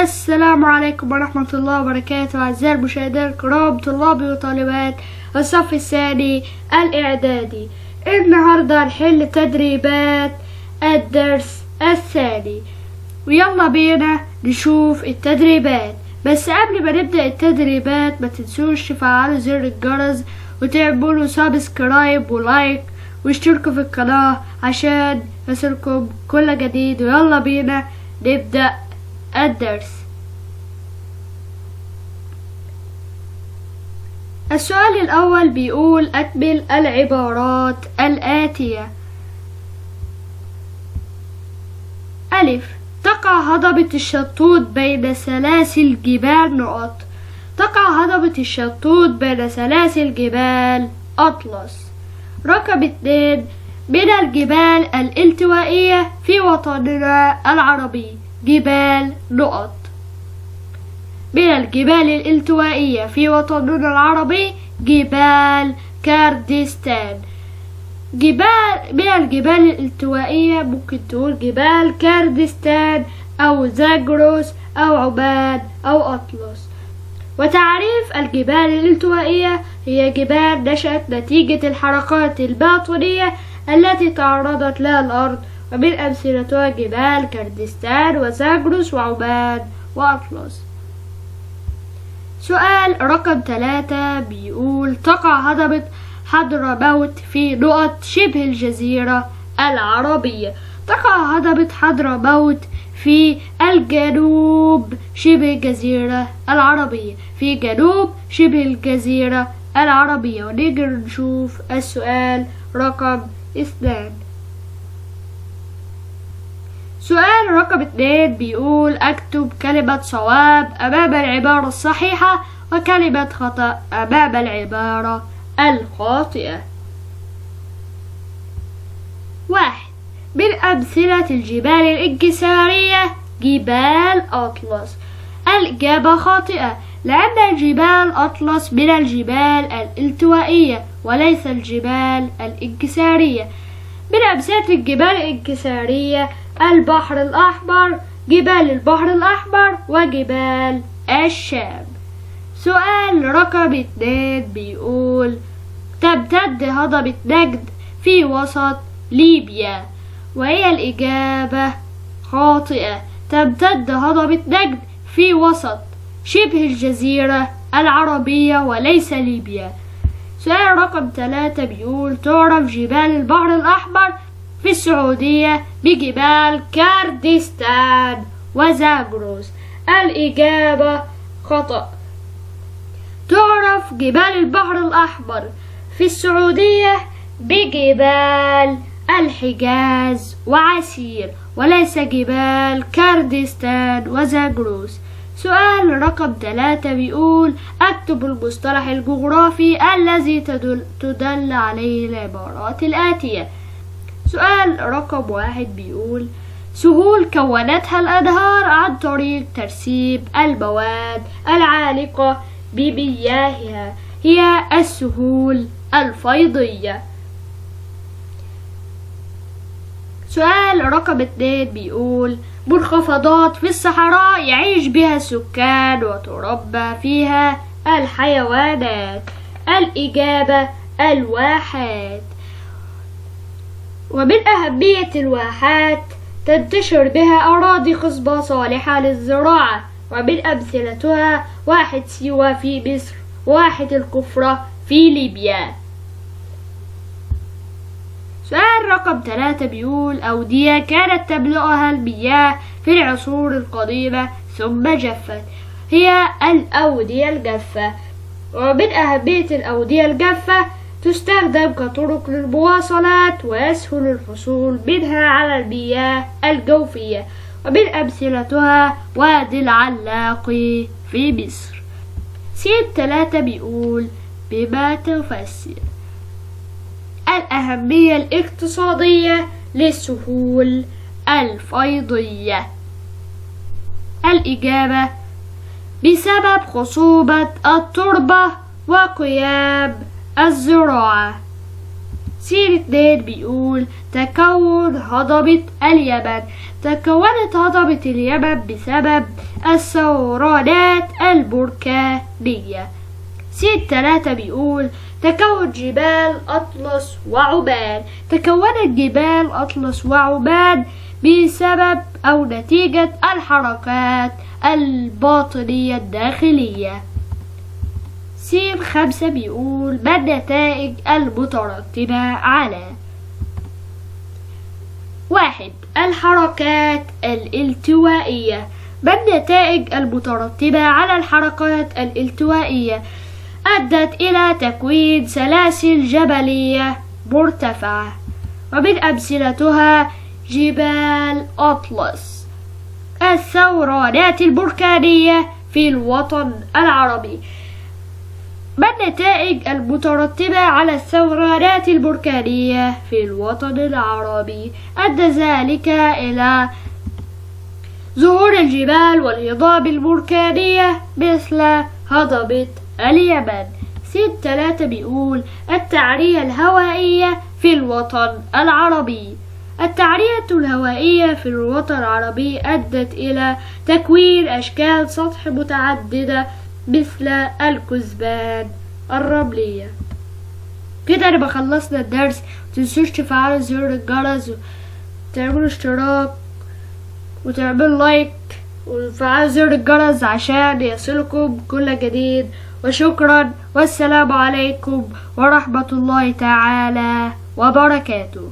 السلام عليكم ورحمة الله وبركاته. أعزائي المشاهدين الكرام، طلابي وطالبات الصف الثاني الإعدادي، النهاردة هنحل تدريبات الدرس الثاني، ويلا بينا نشوف التدريبات. بس قبل ما نبدأ التدريبات ما تنسوش تفعلوا زر الجرس وتعملوا سبسكرايب ولايك واشتركوا في القناة عشان يصلكم كل جديد. ويلا بينا نبدأ الدرس. السؤال الأول بيقول أكمل العبارات الآتية. ألف: تقع هضبة الشطوط بين سلاسل جبال تقع هضبة الشطوط بين سلاسل جبال أطلس. رقم 2: من الجبال الالتوائية في وطننا العربي جبال من الجبال الالتوائية في وطننا العربي جبال كردستان. من الجبال الالتوائية ممكن تقول جبال كردستان أو زاجروس أو عمان أو أطلس. وتعريف الجبال الالتوائية هي جبال نشأت نتيجة الحركات الباطنية التي تعرضت لها الأرض، ومن أمثلتها جبال كردستان وزاجروس وعمان وأطلس. سؤال رقم 3 بيقول تقع هضبة حضرموت في شبه الجزيرة العربية. تقع هضبة حضرموت في الجنوب شبه الجزيرة العربية، في جنوب شبه الجزيرة العربية. ونيجي نشوف السؤال رقم 2. سؤال رقم 2 بيقول اكتب كلمة صواب أمام العبارة الصحيحة وكلمة خطأ أمام العبارة الخاطئة. 1. من أمثلة الجبال الانكسارية جبال أطلس. الإجابة خاطئة، لأن جبال أطلس من الجبال الالتوائية وليس الجبال الانكسارية. من أمثلة الجبال الانكسارية البحر الأحمر، جبال البحر الأحمر وجبال الشام. سؤال رقم 2 بيقول تمتد هضبة نجد في وسط ليبيا، وهي الإجابة خاطئة. تمتد هضبة نجد في وسط شبه الجزيرة العربية وليس ليبيا. سؤال رقم 3 بيقول تعرف جبال البحر الأحمر في السعودية بجبال كردستان وزاجروس. الإجابة خطأ. تعرف جبال البحر الأحمر في السعودية بجبال الحجاز وعسير وليس جبال كردستان وزاجروس. سؤال رقم 3 بيقول اكتب المصطلح الجغرافي الذي تدل عليه العبارات الآتية. سؤال رقم 1 بيقول سهول كونتها الأنهار عن طريق ترسيب المواد العالقة بمياهها، هي السهول الفيضية. سؤال رقم 2 بيقول منخفضات في الصحراء يعيش بها السكان وتربى فيها الحيوانات. الإجابة الواحات. ومن أهمية الواحات تنتشر بها أراضي خصبة صالحة للزراعة، ومن أمثلتها واحة سيوة في مصر وواحة الكفرة في ليبيا. سؤال رقم 3 بيقول أودية كانت تملؤها المياه في العصور القديمة ثم جفت، هي الأودية الجافة. ومن أهمية الأودية الجافة تستخدم كطرق للمواصلات ويسهل الحصول منها على المياه الجوفية، ومن أمثلتها وادي العلاقي في مصر. سين 3 بيقول بما تفسر الأهمية الاقتصادية للسهول الفيضية. الإجابة بسبب خصوبة التربة وقيام الزراعة. 2 بيقول تكون هضبة اليمن. تكونت هضبة اليمن بسبب الثورانات البركانية. 3 بيقول تكون جبال أطلس وعمان. تكونت جبال أطلس وعمان بسبب أو نتيجة الحركات الباطنية الداخلية. 5 بيقول ما النتائج المترتبة على 1. الحركات الالتوائية. ما النتائج المترتبة على الحركات الالتوائية؟ أدت إلى تكوين سلاسل جبلية مرتفعة، ومن أمثلتها جبال أطلس. الثورانات البركانية في الوطن العربي. ما النتائج المترتبة على الثورانات البركانية في الوطن العربي؟ أدى ذلك إلى ظهور الجبال والهضاب البركانية مثل هضبة اليمن. 3 بيقول التعرية الهوائية في الوطن العربي. التعرية الهوائية في الوطن العربي أدت إلى تكوين أشكال سطح متعددة مثل الكثبان الرملية. كده نبقى خلصنا الدرس. متنسوش تفعلوا زر الجرس وتعملوا اشتراك وتعملوا لايك وتفعلوا زر الجرس عشان يصلكم كل جديد. وشكرا، والسلام عليكم ورحمة الله تعالى وبركاته.